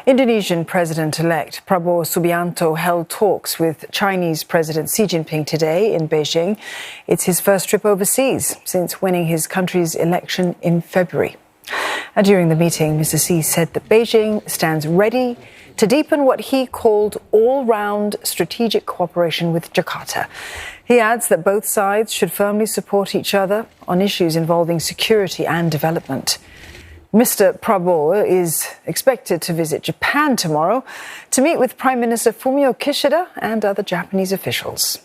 Indonesian President-elect Prabowo Subianto held talks with Chinese President Xi Jinping today in Beijing. It's his first trip overseas since winning his country's election in February. And during the meeting, Mr. Xi said that Beijing stands ready to deepen what he called all-round strategic cooperation with Jakarta. He adds that both sides should firmly support each other on issues involving security and development. Mr. Prabowo is expected to visit Japan tomorrow to meet with Prime Minister Fumio Kishida and other Japanese officials.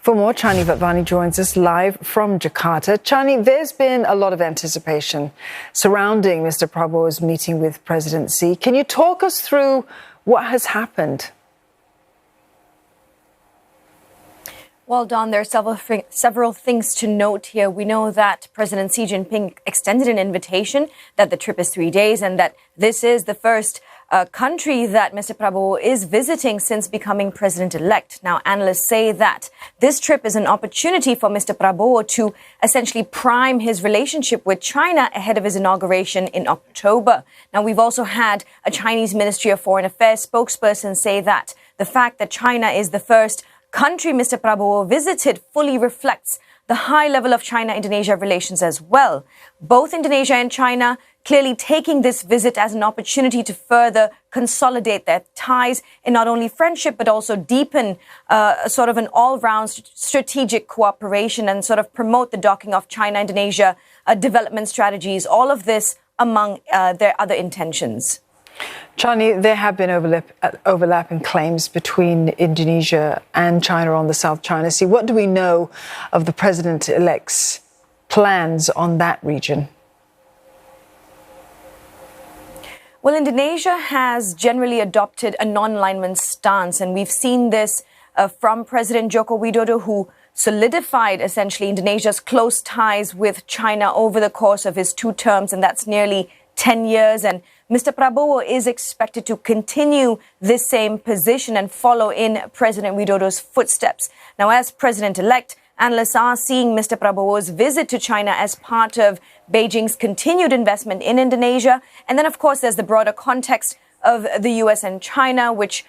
For more, Chandni Vatvani joins us live from Jakarta. Chandni, there's been a lot of anticipation surrounding Mr. Prabowo's meeting with President Xi. Can you talk us through what has happened? Well, Don, there are several things to note here. We know that President Xi Jinping extended an invitation, that the trip is 3 days, and that this is the first country that Mr. Prabowo is visiting since becoming president-elect. Now, analysts say that this trip is an opportunity for Mr. Prabowo to essentially prime his relationship with China ahead of his inauguration in October. Now, we've also had a Chinese Ministry of Foreign Affairs spokesperson say that the fact that China is the first country Mr. Prabowo visited fully reflects the high level of China-Indonesia relations as well. Both Indonesia and China clearly taking this visit as an opportunity to further consolidate their ties in not only friendship, but also deepen sort of an all-round strategic cooperation and sort of promote the docking of China-Indonesia development strategies, all of this among their other intentions. Chandni, there have been overlapping claims between Indonesia and China on the South China Sea. What do we know of the president-elect's plans on that region? Well, Indonesia has generally adopted a non-alignment stance, and we've seen this from President Joko Widodo, who solidified essentially Indonesia's close ties with China over the course of his 2 terms, and that's nearly 10 years. And Mr. Prabowo is expected to continue this same position and follow in President Widodo's footsteps. Now, as president-elect, analysts are seeing Mr. Prabowo's visit to China as part of Beijing's continued investment in Indonesia. And then, of course, there's the broader context of the U.S. and China, which,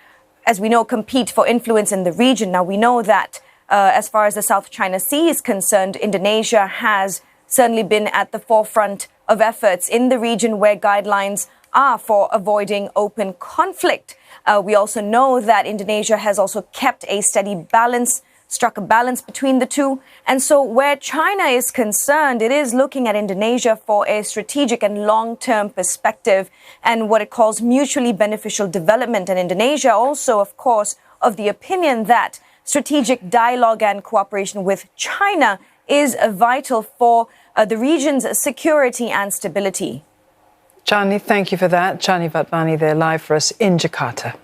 as we know, compete for influence in the region. Now, we know that as far as the South China Sea is concerned, Indonesia has certainly been at the forefront of efforts in the region where guidelines are for avoiding open conflict. We also know that Indonesia has also kept a steady balance, struck a balance between the two. And so where China is concerned, it is looking at Indonesia for a strategic and long-term perspective and what it calls mutually beneficial development. And Indonesia also, of course, of the opinion that strategic dialogue and cooperation with China is vital for the region's security and stability. Chandni, thank you for that. Chandni Vatvani there live for us in Jakarta.